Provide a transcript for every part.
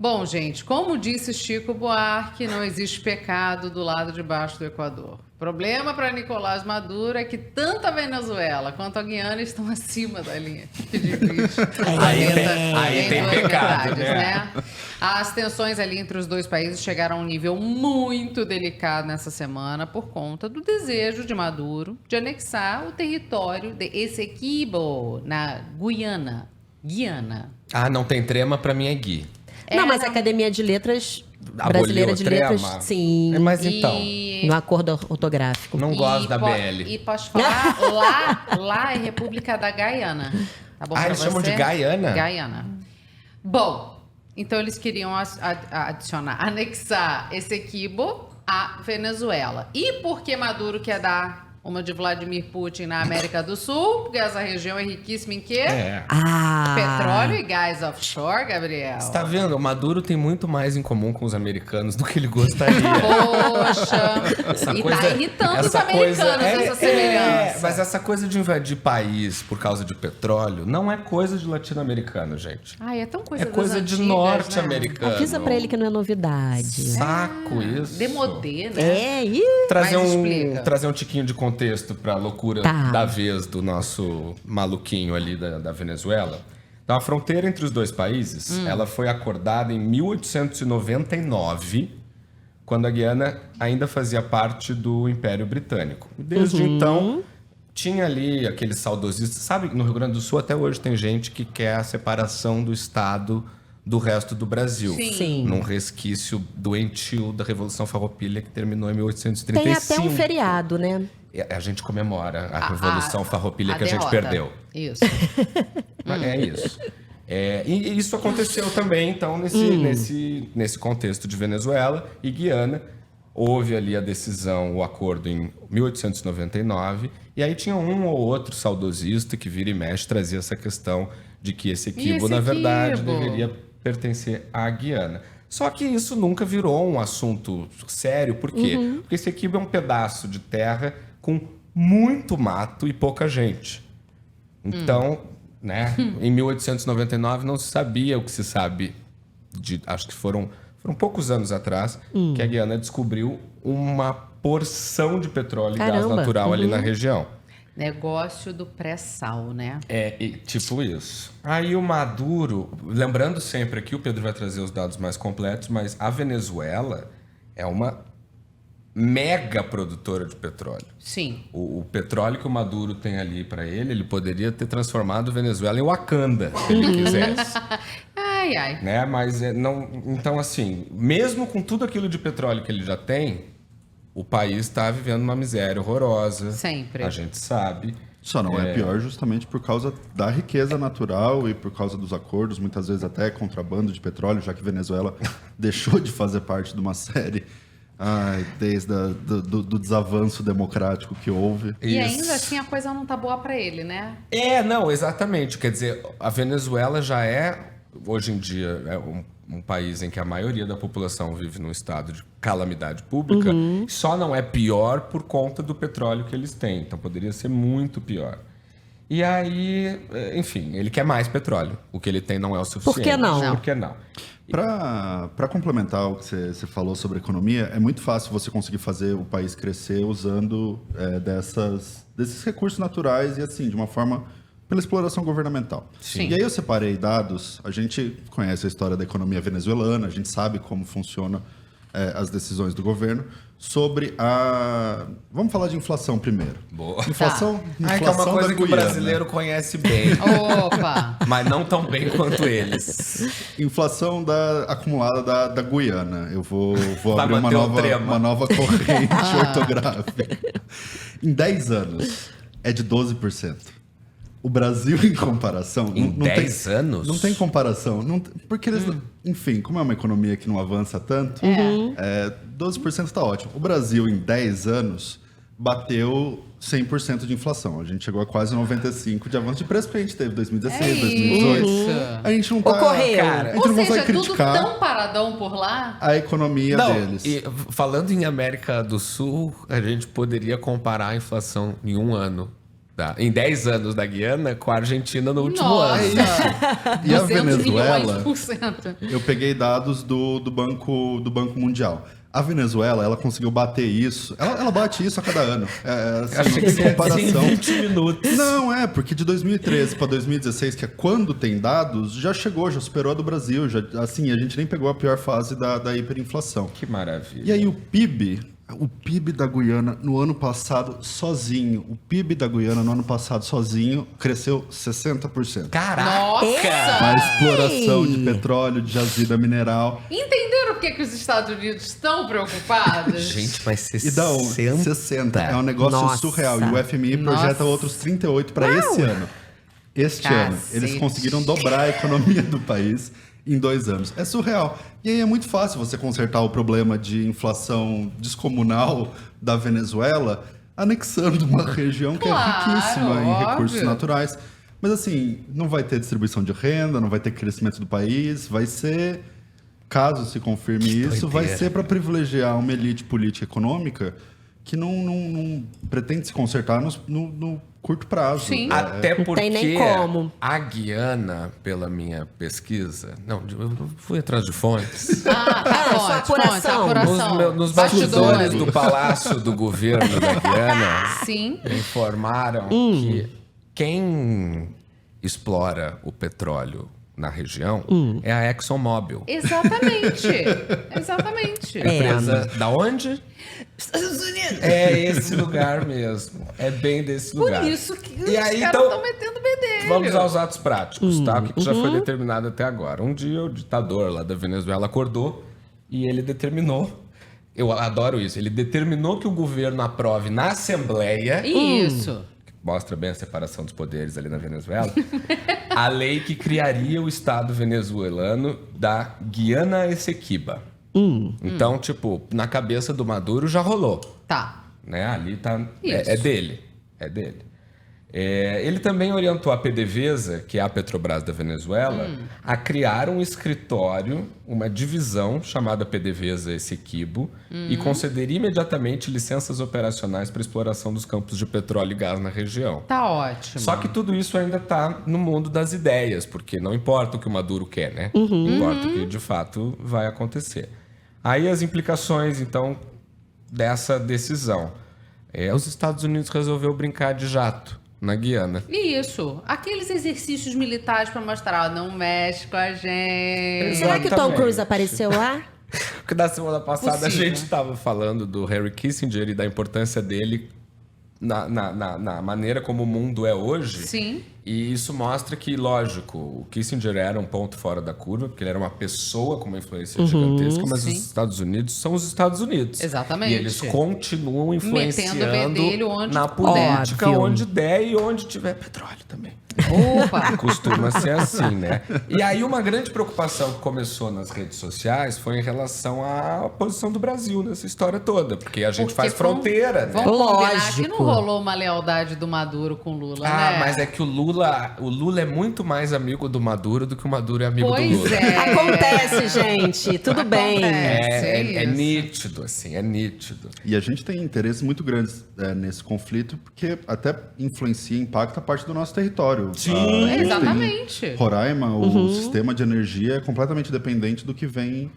Bom, gente, como disse Chico Buarque, não existe pecado do lado de baixo do Equador. O problema para Nicolás Maduro é que tanto a Venezuela quanto a Guiana estão acima da linha que divide o planeta aí em tem duas pecado, metades, né? As tensões ali entre os dois países chegaram a um nível muito delicado nessa semana por conta do desejo de Maduro de anexar o território de Essequibo, na Guiana. Ah, não tem trema, pra mim é Gui. Não, mas a Academia de Letras Aboliu Brasileira o de trema? Letras, sim. Mas então, No acordo ortográfico. não gosto da BL. E posso falar, lá é República da Guiana. Tá bom pra eles você? chamam de Guiana? Guiana. Bom, então eles queriam anexar Essequibo à Venezuela. E por que Maduro quer dar uma de Vladimir Putin na América do Sul? Porque essa região é riquíssima em quê? Petróleo e gás offshore, Gabriel. Você tá vendo? O Maduro tem muito mais em comum com os americanos do que ele gostaria. Poxa! Tá irritando os americanos essa semelhança. Mas essa coisa de invadir país por causa de petróleo não é coisa de latino-americano, gente. Ai, é tão coisa É coisa das de antigas, norte-americano. Avisa pra ele que não é novidade. Saco isso. Demodê, né? Trazer um tiquinho de contexto pra loucura da vez do nosso maluquinho ali da Venezuela. Então, a fronteira entre os dois países, ela foi acordada em 1899, quando a Guiana ainda fazia parte do Império Britânico. Desde então, tinha ali aqueles saudosistas. Sabe, no Rio Grande do Sul até hoje tem gente que quer a separação do Estado do resto do Brasil. Sim. Num resquício doentio da Revolução Farroupilha que terminou em 1835. Tem até um feriado, né? A gente comemora a Revolução Farroupilha que a gente derrota. perdeu. Isso. É isso. E isso aconteceu também, então, nesse contexto de Venezuela e Guiana. Houve ali a decisão, o acordo em 1899, e aí tinha um ou outro saudosista que vira e mexe trazia essa questão de que Essequibo, na verdade, deveria pertencer à Guiana. Só que isso nunca virou um assunto sério. Por quê? Porque Essequibo é um pedaço de terra com muito mato e pouca gente. Então, né, em 1899 não se sabia o que se sabe, acho que foram poucos anos atrás, que a Guiana descobriu uma porção de petróleo e gás natural ali na região. Negócio do pré-sal, né? Tipo isso. Aí o Maduro, lembrando sempre aqui, o Pedro vai trazer os dados mais completos, mas a Venezuela é uma mega produtora de petróleo. Sim. O petróleo que o Maduro tem ali para ele poderia ter transformado a Venezuela em Wakanda, se ele quisesse. Ai. Né? Mas não. Então, assim, mesmo com tudo aquilo de petróleo que ele já tem, o país está vivendo uma miséria horrorosa. Sempre. A gente sabe. Só não é pior justamente por causa da riqueza natural e por causa dos acordos, muitas vezes até contrabando de petróleo, já que Venezuela deixou de fazer parte de uma série desde do desavanço democrático que houve. E ainda assim a coisa não tá boa para ele, né? Não, exatamente. Quer dizer, a Venezuela já hoje em dia, é um país em que a maioria da população vive num estado de calamidade pública, só não é pior por conta do petróleo que eles têm. Então poderia ser muito pior. E aí, enfim, ele quer mais petróleo. O que ele tem não é o suficiente. Por que não? Por que não? Para complementar o que você falou sobre economia, é muito fácil você conseguir fazer o país crescer usando desses recursos naturais e assim, de uma forma pela exploração governamental. Sim. E aí eu separei dados, a gente conhece a história da economia venezuelana, a gente sabe como funcionam as decisões do governo, sobre Vamos falar de inflação primeiro. Boa. Inflação Que é uma da coisa que o Guiana. brasileiro conhece bem. Opa! Mas não tão bem quanto eles. Inflação acumulada da Guiana. Eu vou Vai abrir bater uma nova corrente ortográfica. Em 10 anos, é de 12%. O Brasil, em comparação... Em 10 anos? Não tem comparação. Porque eles... Enfim, como é uma economia que não avança tanto, 12% está ótimo. O Brasil, em 10 anos, bateu 100% de inflação. A gente chegou a quase 95% de avanço de preço que a gente teve em 2016, 2018. A gente não tá... Ocorreu. Cara, a gente não consegue criticar tudo tão paradão por lá. a economia deles. E falando em América do Sul, a gente poderia comparar a inflação em um ano em 10 anos da Guiana com a Argentina no último Nossa! ano. E a 200 Venezuela, milhões por cento. eu peguei dados do Banco Mundial. A Venezuela, ela conseguiu bater isso. Ela bate isso a cada ano. Assim, Achei não que tem ia dizer em comparação. 20 minutos. Não, porque de 2013 para 2016, que é quando tem dados, já superou a do Brasil. Assim, a gente nem pegou a pior fase da hiperinflação. Que maravilha. E aí o PIB da Guiana no ano passado sozinho, cresceu 60%. Caraca! Nossa! A exploração de petróleo, de jazida mineral. Entenderam por que os Estados Unidos estão preocupados? Gente, mas 60. E da onde? 60. É um negócio Nossa. surreal. E o FMI projeta Nossa. outros 38 para esse ano. Este ano. Eles Cacete. conseguiram dobrar a economia do país em 2 anos. É surreal. E aí é muito fácil você consertar o problema de inflação descomunal da Venezuela anexando uma região que Claro, é riquíssima em recursos óbvio. naturais. Mas assim, não vai ter distribuição de renda, não vai ter crescimento do país, vai ser, caso se confirme isso, vai doideira. ser para privilegiar uma elite política e econômica que não pretende se consertar no curto prazo. Sim. Até porque tem nem como. a Guiana, pela minha pesquisa... Não, eu fui atrás de fontes. Ah, tá sua bom, apuração. Nos bastidores do palácio do governo da Guiana, Sim. informaram que quem explora o petróleo na região é a ExxonMobil. Exatamente. Exatamente. Empresa da onde? Estados Unidos. É esse lugar mesmo. É bem desse Por lugar. isso que os E aí, caras então, estão metendo bedelho. vamos aos atos práticos, tá? O que já foi determinado até agora. Um dia o ditador lá da Venezuela acordou e ele determinou, eu adoro isso, ele determinou que o governo aprove na Assembleia, Isso. que mostra bem a separação dos poderes ali na Venezuela, a lei que criaria o Estado venezuelano da Guiana Essequiba. Então, tipo, na cabeça do Maduro já rolou. Tá. Né? Ali tá. Isso. É dele. É dele. Ele também orientou a PDVSA, que é a Petrobras da Venezuela, a criar um escritório, uma divisão chamada PDVSA Essequibo, e conceder imediatamente licenças operacionais para exploração dos campos de petróleo e gás na região. Tá ótimo. Só que tudo isso ainda está no mundo das ideias, porque não importa o que o Maduro quer, né? Importa o que de fato vai acontecer. Aí as implicações, então, dessa decisão. Os Estados Unidos resolveu brincar de jato na Guiana. Isso. Aqueles exercícios militares para mostrar, ó, não mexe com a gente. Será que o Tom Exatamente. Cruise apareceu lá? Porque da semana passada Possível. a gente estava falando do Henry Kissinger e da importância dele na maneira como o mundo é hoje. Sim. E isso mostra que, lógico, o Kissinger era um ponto fora da curva, porque ele era uma pessoa com uma influência gigantesca, mas Sim. os Estados Unidos são os Estados Unidos. Exatamente. E eles continuam Metendo influenciando bedelho onde na puder. política, Óbvio. onde der e onde tiver petróleo também. Opa. Costuma ser assim, né? E aí uma grande preocupação que começou nas redes sociais foi em relação à posição do Brasil nessa história toda, porque a gente Porque faz fronteira, né? Vamos combinar que não Lógico. rolou uma lealdade do Maduro com o Lula, Ah, né? mas é que o Lula é muito mais amigo do Maduro do que o Maduro é amigo do Pois Lula. é. Acontece, gente. Tudo bem. É isso. nítido, assim, é nítido. E a gente tem interesses muito grandes nesse conflito, porque até influencia e impacta a parte do nosso território. Sim, A gente tem exatamente. Roraima, o sistema de energia é completamente dependente do que vem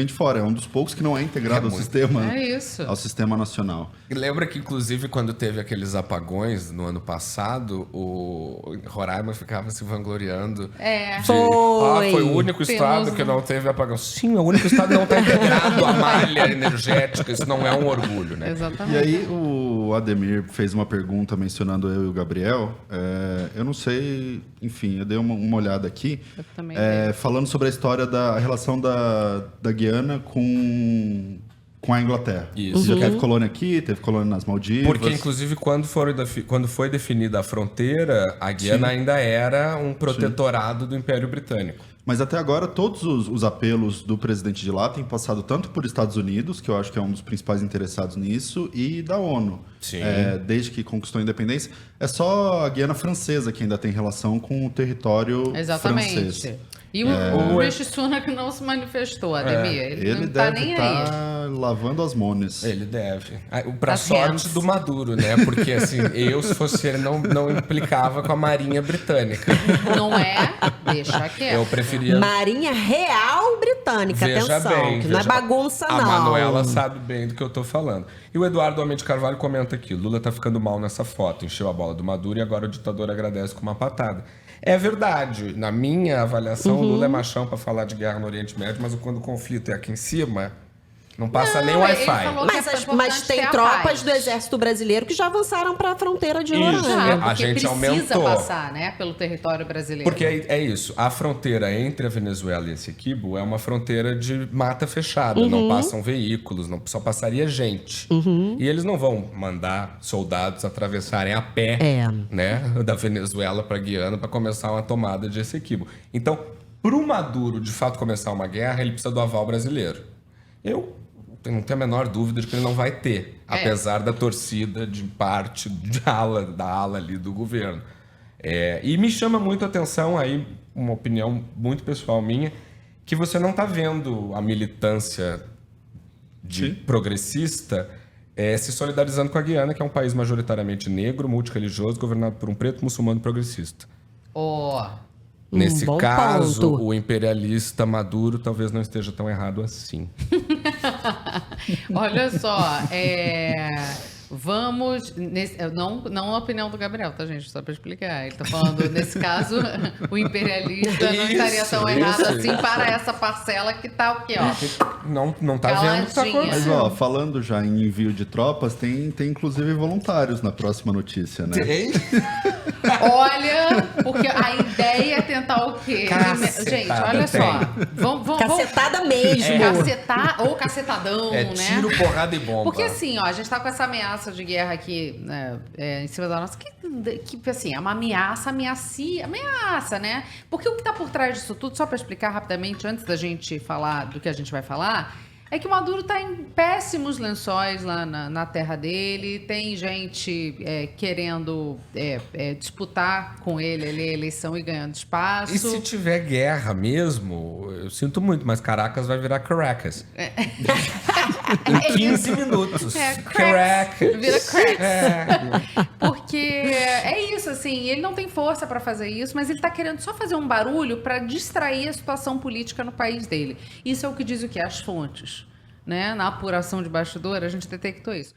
de fora. É um dos poucos que não é integrado É isso. ao sistema nacional. E lembra que, inclusive, quando teve aqueles apagões no ano passado, o Roraima ficava se vangloriando. É. Foi o único estado Temos que não teve apagão. Sim, é o único estado que não está integrado à malha energética. Isso não é um orgulho, né? Exatamente. E aí o Ademir fez uma pergunta mencionando eu e o Gabriel. Eu não sei, enfim, eu dei uma olhada aqui. Eu também falando sobre a história da relação da Guiana com a Inglaterra. Isso. Já teve colônia aqui, teve colônia nas Maldivas. Porque, inclusive, quando foi definida a fronteira, a Guiana ainda era um protetorado do Império Britânico. Mas até agora, todos os apelos do presidente de lá têm passado tanto por Estados Unidos, que eu acho que é um dos principais interessados nisso, e da ONU. Sim. Desde que conquistou a independência. É só a Guiana Francesa que ainda tem relação com o território Exatamente. francês. E o Rishi Sunak não se manifestou, Ademir. Ele não tá deve nem aí. estar lavando as mones. Ele deve. Pra As sorte hands. do Maduro, né? Porque, assim, eu, se fosse ele, não implicava com a Marinha Britânica. Não é? Deixa quieto. Eu preferia... Marinha Real Britânica, Veja atenção, bem, que não é veja- bagunça, a não. Manuela sabe bem do que eu tô falando. E o Eduardo Almeida Carvalho comenta aqui: Lula tá ficando mal nessa foto, encheu a bola do Maduro e agora o ditador agradece com uma patada. É verdade. Na minha avaliação, o Lula é machão pra falar de guerra no Oriente Médio, mas quando o conflito é aqui em cima, não passa nem ele Wi-Fi. falou- Mas, É mas importante ter tem a tropas paz. do Exército Brasileiro que já avançaram para a fronteira de Isso. Roraima. A gente precisa aumentou. passar, né, pelo território brasileiro. Porque é isso, a fronteira entre a Venezuela e esse Essequibo é uma fronteira de mata fechada, não passam veículos, só passaria gente. E eles não vão mandar soldados atravessarem a pé, né, da Venezuela para Guiana para começar uma tomada de Essequibo. Então, para o Maduro de fato começar uma guerra, ele precisa do aval brasileiro. Eu não tenho a menor dúvida de que ele não vai ter, apesar da torcida de parte da ala ali do governo. E me chama muito a atenção aí, uma opinião muito pessoal minha, que você não está vendo a militância progressista se solidarizando com a Guiana, que é um país majoritariamente negro, multirreligioso, governado por um preto muçulmano progressista. Nesse bom caso, ponto. o imperialista Maduro talvez não esteja tão errado assim. Olha só, vamos... não a opinião do Gabriel, tá, gente? Só para explicar. Ele tá falando, nesse caso, o imperialista não estaria tão errado assim para essa parcela que tá o quê, ó? Não tá vendo o que tá Caladinha. acontecendo. Mas, ó, falando já em envio de tropas, tem inclusive voluntários na próxima notícia, né? Tem? Olha, porque a ideia é tentar o quê? Cacetada, Gente, olha tem. só. Vamos Cacetada mesmo. cacetar ou cacetadão, né? Tiro, porrada e bomba. Porque assim, ó, a gente tá com essa ameaça de guerra aqui, né, em cima da nossa, que assim, é uma ameaça, né? Porque o que tá por trás disso tudo, só para explicar rapidamente, antes da gente falar do que a gente vai falar, é que o Maduro tá em péssimos lençóis lá na terra dele, tem gente querendo disputar com ele ali a eleição e ganhando espaço. E se tiver guerra mesmo, eu sinto muito, mas Caracas vai virar Caracas. Em 15 minutos. Caracas. Vira cracks. Porque é isso, assim, ele não tem força para fazer isso, mas ele tá querendo só fazer um barulho para distrair a situação política no país dele. Isso é o que diz o quê? As fontes, né? Na apuração de bastidor, a gente detectou isso.